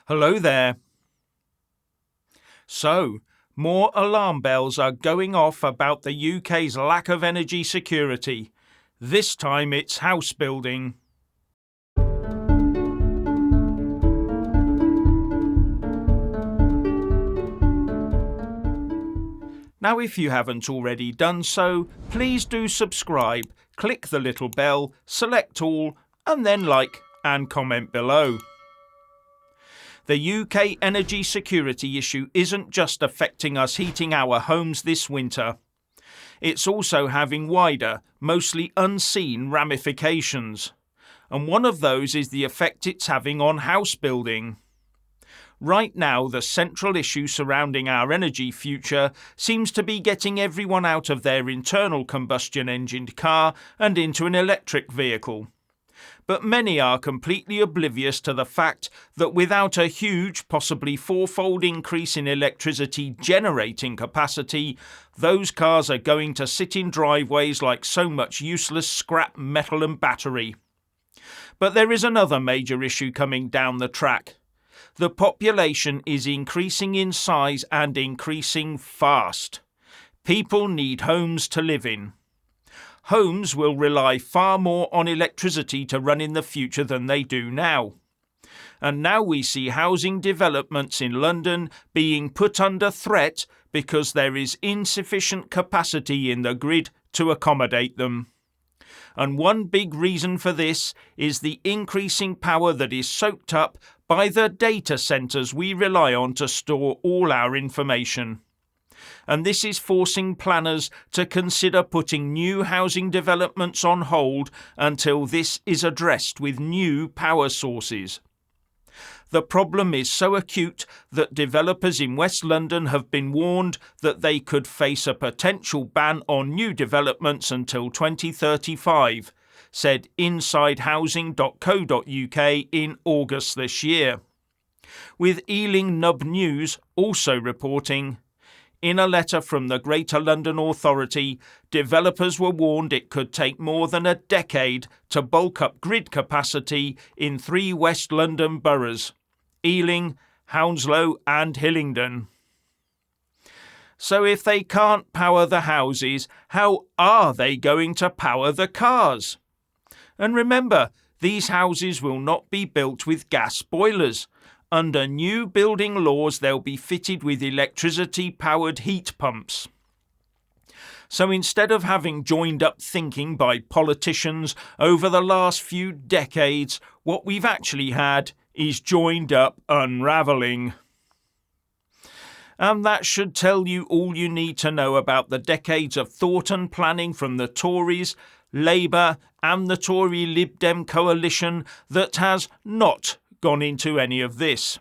Hello there. So, more alarm bells are going off about the UK's lack of energy security. This time it's house building. Now, if you haven't already done so, please do subscribe, click the little bell, select all, and then like and comment below. The UK energy security issue isn't just affecting us heating our homes this winter. It's also having wider, mostly unseen ramifications. And one of those is the effect it's having on house building. Right now, the central issue surrounding our energy future seems to be getting everyone out of their internal combustion engined car and into an electric vehicle. But many are completely oblivious to the fact that without a huge, possibly fourfold increase in electricity generating capacity, those cars are going to sit in driveways like so much useless scrap metal and battery. But there is another major issue coming down the track. The population is increasing in size and increasing fast. People need homes to live in. Homes will rely far more on electricity to run in the future than they do now. And now we see housing developments in London being put under threat because there is insufficient capacity in the grid to accommodate them. And one big reason for this is the increasing power that is soaked up by the data centres we rely on to store all our information. And this is forcing planners to consider putting new housing developments on hold until this is addressed with new power sources. The problem is so acute that developers in West London have been warned that they could face a potential ban on new developments until 2035, said InsideHousing.co.uk in August this year. With Ealing Nub News also reporting, in a letter from the Greater London Authority, developers were warned it could take more than a decade to bulk up grid capacity in 3 West London boroughs: Ealing, Hounslow and Hillingdon. So if they can't power the houses, how are they going to power the cars? And remember, these houses will not be built with gas boilers. Under new building laws, they'll be fitted with electricity-powered heat pumps. So instead of having joined up thinking by politicians over the last few decades, what we've actually had is joined up unravelling. And that should tell you all you need to know about the decades of thought and planning from the Tories, Labour and the Tory Lib Dem coalition that has not gone into any of this.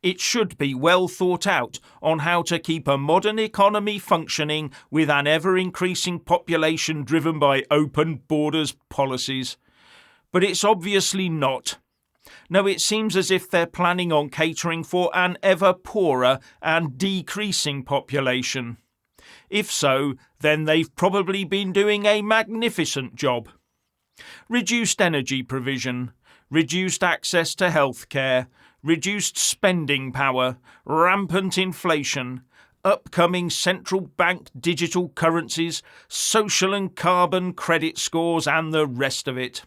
It should be well thought out on how to keep a modern economy functioning with an ever-increasing population driven by open borders policies. But it's obviously not. No, it seems as if they're planning on catering for an ever poorer and decreasing population. If so, then they've probably been doing a magnificent job. Reduced energy provision, reduced access to healthcare, reduced spending power, rampant inflation, upcoming central bank digital currencies, social and carbon credit scores and the rest of it.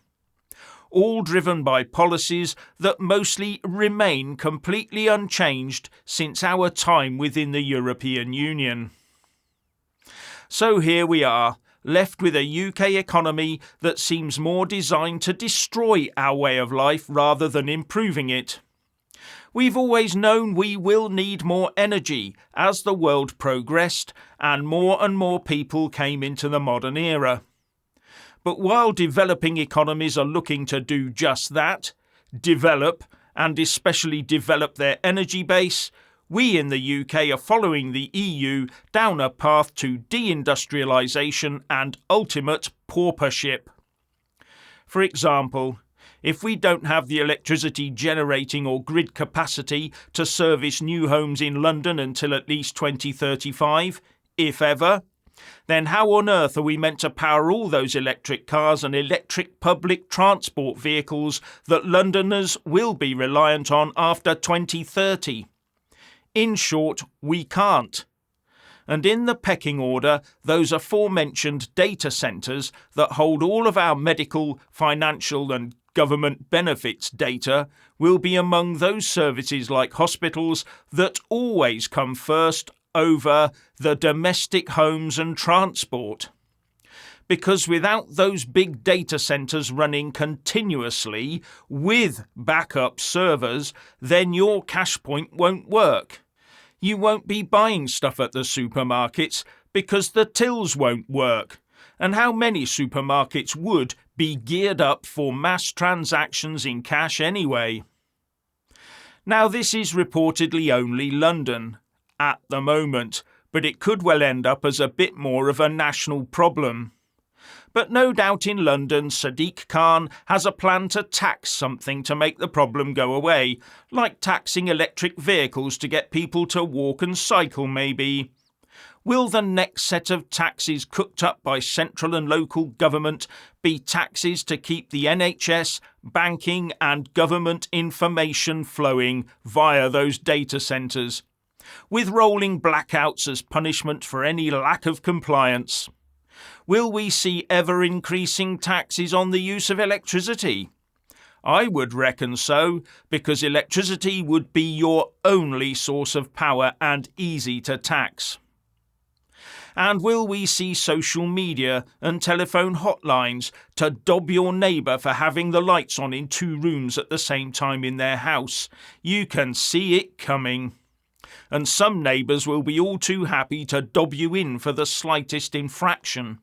All driven by policies that mostly remain completely unchanged since our time within the European Union. So here we are, left with a UK economy that seems more designed to destroy our way of life rather than improving it. We've always known we will need more energy as the world progressed and more people came into the modern era. But while developing economies are looking to do just that, develop, and especially develop their energy base, we in the UK are following the EU down a path to deindustrialisation and ultimate paupership. For example, if we don't have the electricity generating or grid capacity to service new homes in London until at least 2035, if ever, Then how on earth are we meant to power all those electric cars and electric public transport vehicles that Londoners will be reliant on after 2030? In short, we can't. And in the pecking order, those aforementioned data centres that hold all of our medical, financial and government benefits data will be among those services like hospitals that always come first over the domestic homes and transport. Because without those big data centres running continuously with backup servers, then your cash point won't work. You won't be buying stuff at the supermarkets because the tills won't work. And how many supermarkets would be geared up for mass transactions in cash anyway? Now, this is reportedly only London at the moment, but it could well end up as a bit more of a national problem. But no doubt in London, Sadiq Khan has a plan to tax something to make the problem go away, like taxing electric vehicles to get people to walk and cycle maybe. Will the next set of taxes cooked up by central and local government be taxes to keep the NHS, banking and government information flowing via those data centres, with rolling blackouts as punishment for any lack of compliance? Will we see ever-increasing taxes on the use of electricity? I would reckon so, because electricity would be your only source of power and easy to tax. And will we see social media and telephone hotlines to dob your neighbour for having the lights on in 2 rooms at the same time in their house? You can see it coming. And some neighbours will be all too happy to dob you in for the slightest infraction.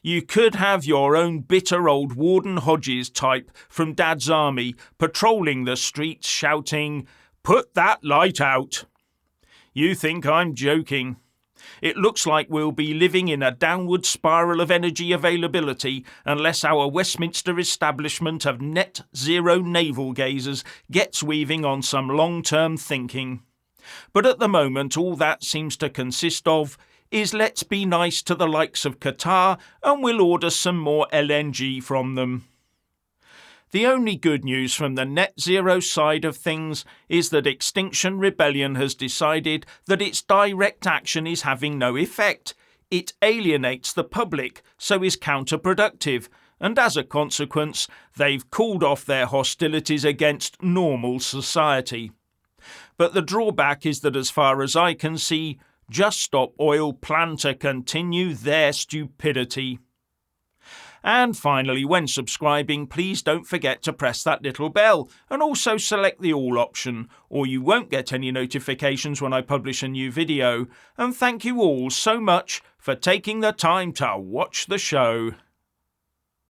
You could have your own bitter old Warden Hodges type from Dad's Army patrolling the streets shouting, "Put that light out!" You think I'm joking. It looks like we'll be living in a downward spiral of energy availability unless our Westminster establishment of net zero navel gazers gets weaving on some long-term thinking. But at the moment, all that seems to consist of is let's be nice to the likes of Qatar and we'll order some more LNG from them. The only good news from the net zero side of things is that Extinction Rebellion has decided that its direct action is having no effect. It alienates the public, so is counterproductive, and as a consequence, they've called off their hostilities against normal society. But the drawback is that as far as I can see, Just Stop Oil plan to continue their stupidity. And finally, when subscribing, please don't forget to press that little bell and also select the all option, or you won't get any notifications when I publish a new video. And thank you all so much for taking the time to watch the show.